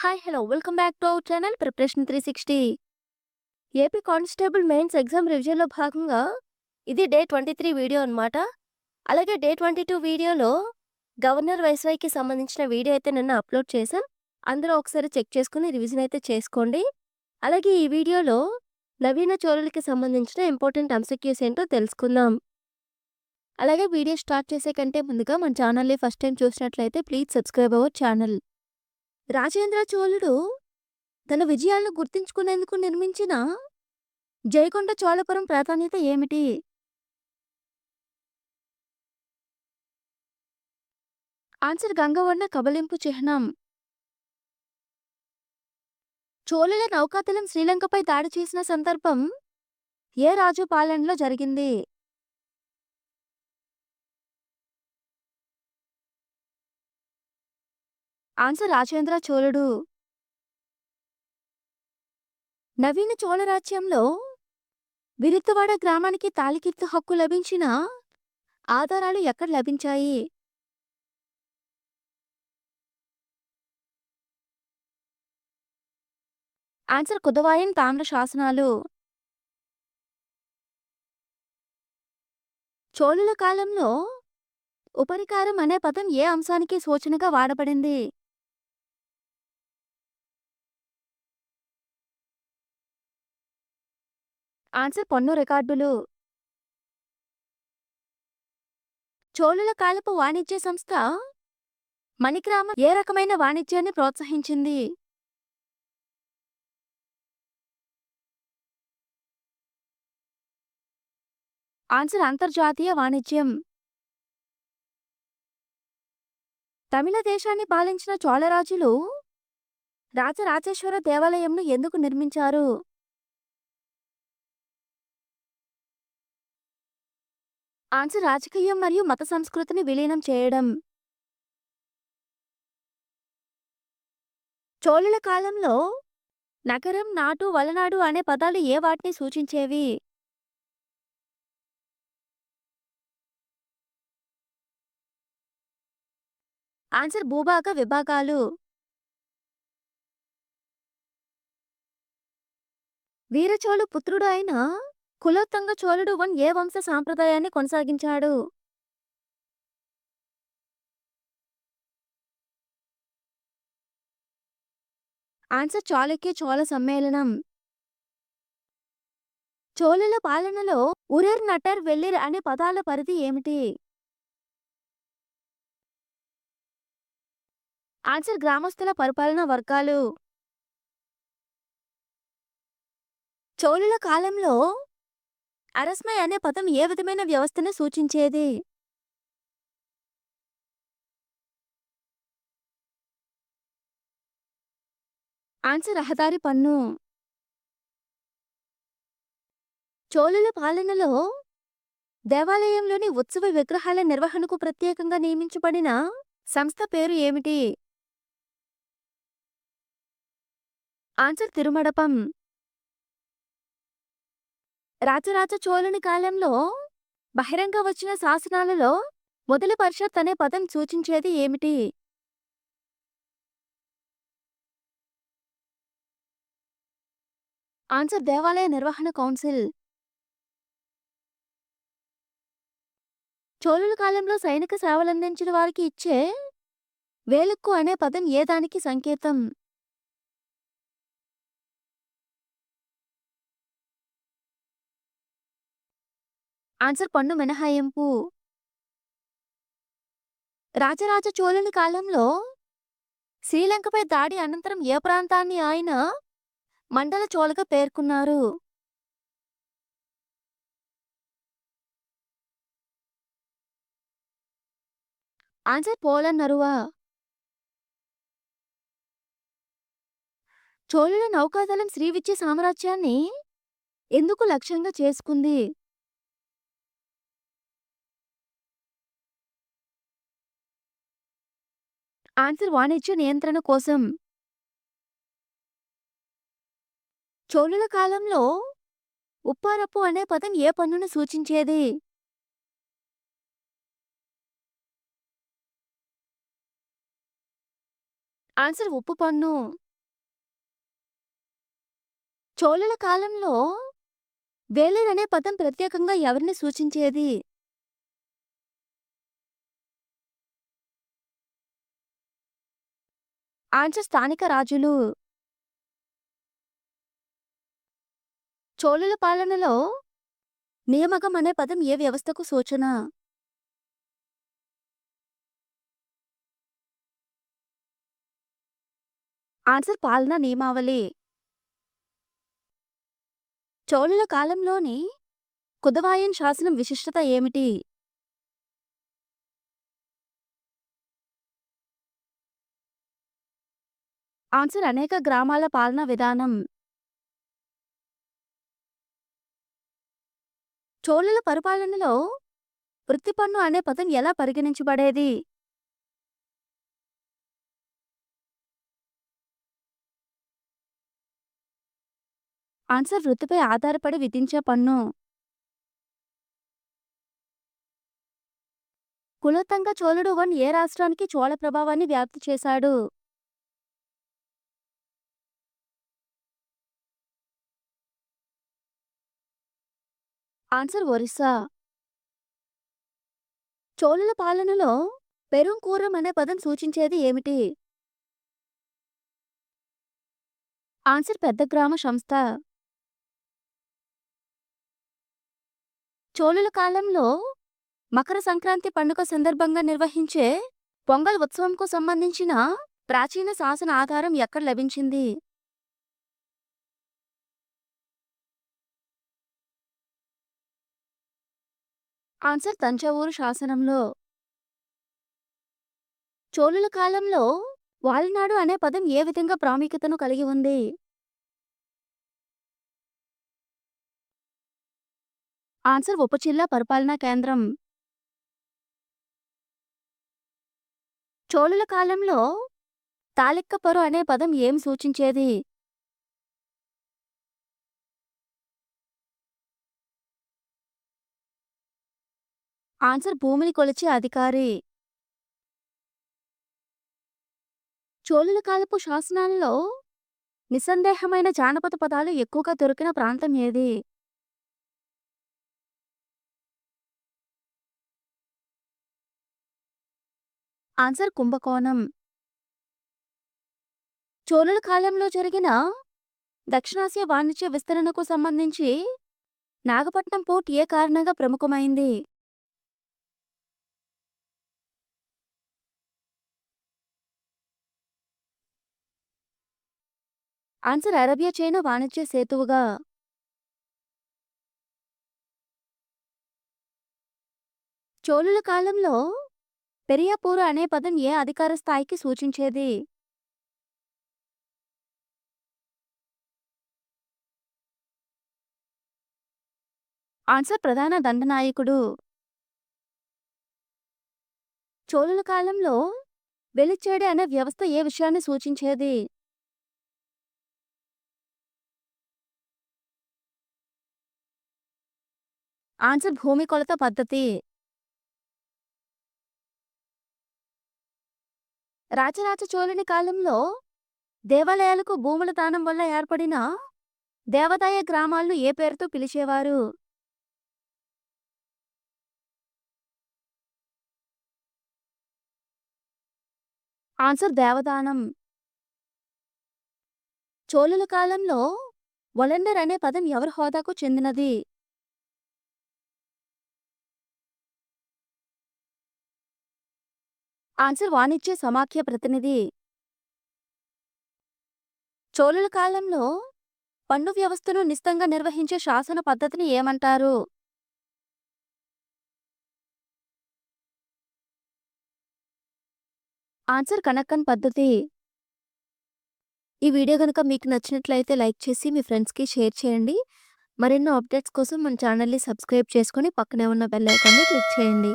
Hi hello welcome back to our channel preparation 360. AP constable mains exam రివిజన్లో భాగంగా ఇది day 23 video అన్నమాట. అలాగే డే 22 వీడియోలో గవర్నర్ వైస్రాయ్కి సంబంధించిన వీడియో అయితే నిన్న అప్లోడ్ చేశాం. అందరూ ఒకసారి చెక్ చేసుకుని రివిజన్ అయితే చేసుకోండి. అలాగే ఈ వీడియోలో నవీన చోళులకి సంబంధించిన ఇంపార్టెంట్ ఎంసీక్యూస్ ఏంటో తెలుసుకుందాం. అలాగే వీడియో స్టార్ట్ చేసే కంటే ముందుగా మన ఛానల్ని ఫస్ట్ టైం చూసినట్లయితే please subscribe our channel. Rajendra చోళుడు తన విజయాలను గుర్తించుకునేందుకు నిర్మించిన జయకొండ చోళపురం ప్రాధాన్యత ఏమిటి? ఆన్సర్ గంగవర్ణ కబలింపు చిహ్నం. చోళుల నౌకాదళం శ్రీలంకపై దాడి చేసిన సందర్భం ఏ రాజు పాలనలో జరిగింది? ఆన్సర్ రాజేంద్ర చోళుడు. నవీన చోళ రాజ్యంలో విరుత్తువాడ గ్రామానికి తాళికిత్తు హక్కు లభించిన ఆధారాలు ఎక్కడ లభించాయి? ఆన్సర్ కుదవాయన్ తామ్ర శాసనాలు. చోళుల కాలంలో ఉపరికారం అనే పదం ఏ అంశానికి సూచనగా వాడబడింది? ఆన్సర్ పన్ను రికార్డులు. చోళుల కాలపు వాణిజ్య సంస్థ మణిగ్రామం ఏ రకమైన వాణిజ్యాన్ని ప్రోత్సహించింది? ఆన్సర్ అంతర్జాతీయ వాణిజ్యం. తమిళ దేశాన్ని పాలించిన చోళరాజులు రాజరాజేశ్వర దేవాలయంను ఎందుకు నిర్మించారు? ఆన్సర్ రాజకీయం మరియు మత సంస్కృతిని విలీనం చేయడం. చోళుల కాలంలో నగరం, నాటు, వలనాడు అనే పదాలు ఏ వాటిని సూచించేవి? ఆన్సర్ భూభాగ విభాగాలు. వీరచోళు పుత్రుడు అయిన కులోత్తంగ చోళుడు ఏ వంశ సాంప్రదాయాన్ని కొనసాగించాడు? ఆన్సర్ చాళుక్య చోళ సమ్మేళనం. చోళుల పాలనలో ఉరేర్, నటర్, వెల్లిర్ అనే పదాల పరిధి ఏమిటి? ఆన్సర్ గ్రామస్తుల పరిపాలనా వర్గాలు. చోళుల కాలంలో అరస్మై అనే పదం ఏ విధమైన వ్యవస్థను సూచించేది? ఆన్సర్ రహదారి పన్ను. చోళుల పాలనలో దేవాలయంలోని ఉత్సవ విగ్రహాల నిర్వహణకు ప్రత్యేకంగా నియమించబడిన సంస్థ పేరు ఏమిటి? ఆన్సర్ తిరుమడపం. రాజరాజ చోళుని కాలంలో బహిరంగ వచ్చిన శాసనాలలో మొదటి పరిషత్ అనే పదం సూచించేది ఏమిటి? ఆన్సర్ దేవాలయ నిర్వహణ కౌన్సిల్. చోళుల కాలంలో సైనిక సేవలందించిన వారికి ఇచ్చే వేలుక్కు అనే పదం ఏ దానికి సంకేతం? ఆన్సర్ పన్ను మినహాయింపు. రాజరాజ చోళుని కాలంలో శ్రీలంకపై దాడి అనంతరం ఏ ప్రాంతాన్ని ఆయన మండల చోళగా పేర్కొన్నారు? ఆన్సర్ పోలన్నరువా. చోళుల నౌకాదళం శ్రీవిద్య సామ్రాజ్యాన్ని ఎందుకు లక్ష్యంగా చేసుకుంది? ఆన్సర్ వాణిజ్య నియంత్రణ కోసం. చోళుల కాలంలో ఉప్పారప్పు అనే పదం ఏ పన్నును సూచించేది? ఆన్సర్ ఉప్పు పన్ను. చోళుల కాలంలో వేలేరు అనే పదం ప్రత్యేకంగా ఎవరిని సూచించేది? ఆన్సర్ స్థానిక రాజులు. చోళుల పాలనలో నియామకం అనే పదం ఏ వ్యవస్థకు సూచన? ఆన్సర్ పాలనా నియమావళి. చోళుల కాలంలోని కుదవాయన్ శాసనం విశిష్టత ఏమిటి? ఆన్సర్ అనేక గ్రామాల పాలనా విధానం. చోళుల పరిపాలనలో వృత్తి పన్ను అనే పదం ఎలా పరిగణించబడేది? ఆన్సర్ వృత్తిపై ఆధారపడి విధించే పన్ను. కులోత్తంగ చోళుడు వన్ ఏ రాష్ట్రానికి చోళ ప్రభావాన్ని వ్యాప్తి చేశాడు? ఆన్సర్ ఒరిస్సా. చోళుల పాలనలో పెరుంకూరం అనే పదం సూచించేది ఏమిటి? ఆన్సర్ పెద్ద గ్రామ సంస్థ. చోళుల కాలంలో మకర సంక్రాంతి పండుగ సందర్భంగా నిర్వహించే పొంగల్ ఉత్సవంకు సంబంధించిన ప్రాచీన శాసన ఆధారం ఎక్కడ లభించింది? ఆన్సర్ తంజావూరు శాసనంలో. చోళుల కాలంలో వాలినాడు అనే పదం ఏ విధంగా ప్రాముఖ్యతను కలిగి ఉంది? ఆన్సర్ ఉపజిల్లా పరిపాలనా కేంద్రం. చోళుల కాలంలో తాళిక్కపరు అనే పదం ఏం సూచించేది? ఆన్సర్ భూమిని కొలిచే అధికారి. చోళుల కాలపు శాసనాలలో నిస్సందేహమైన జానపద పదాలు ఎక్కువగా దొరికిన ప్రాంతం ఏది? ఆన్సర్ కుంభకోణం. చోళుల కాలంలో జరిగిన దక్షిణాసియా వాణిజ్య విస్తరణకు సంబంధించి నాగపట్నం పోర్ట్ ఏ కారణంగా ప్రముఖమైంది? ఆన్సర్ అరేబియా చైనా వాణిజ్య సేతువుగా. చోళుల కాలంలో పెరియాపూరు అనే పదం ఏ అధికార స్థాయికి సూచించేది? ఆన్సర్ ప్రధాన దండనాయకుడు. చోళుల కాలంలో వెలిచేడి అనే వ్యవస్థ ఏ విషయాన్ని సూచించేది? ఆన్సర్ భూమి కొలత పద్ధతి. రాజరాజ చోళుని కాలంలో దేవాలయాలకు భూముల దానం వల్ల ఏర్పడిన దేవాదాయ గ్రామాలను ఏ పేరుతో పిలిచేవారు? ఆన్సర్ దేవదానం. చోళుల కాలంలో వలండర్ అనే పదం ఎవరి హోదాకు చెందినది? ఆన్సర్ వాణిజ్య సమాఖ్య ప్రతినిధి. చోళుల కాలంలో పన్ను వ్యవస్థను నిశితంగా నిర్వహించే శాసన పద్ధతిని ఏమంటారు? ఆన్సర్ కనక్కన్ పద్ధతి. ఈ వీడియో గనుక మీకు నచ్చినట్లయితే లైక్ చేసి మీ ఫ్రెండ్స్‌కి షేర్ చేయండి. మరెన్నో అప్డేట్స్ కోసం మన ఛానల్‌ని సబ్స్క్రైబ్ చేసుకొని పక్కనే ఉన్న బెల్ ఐకాన్‌ని క్లిక్ చేయండి.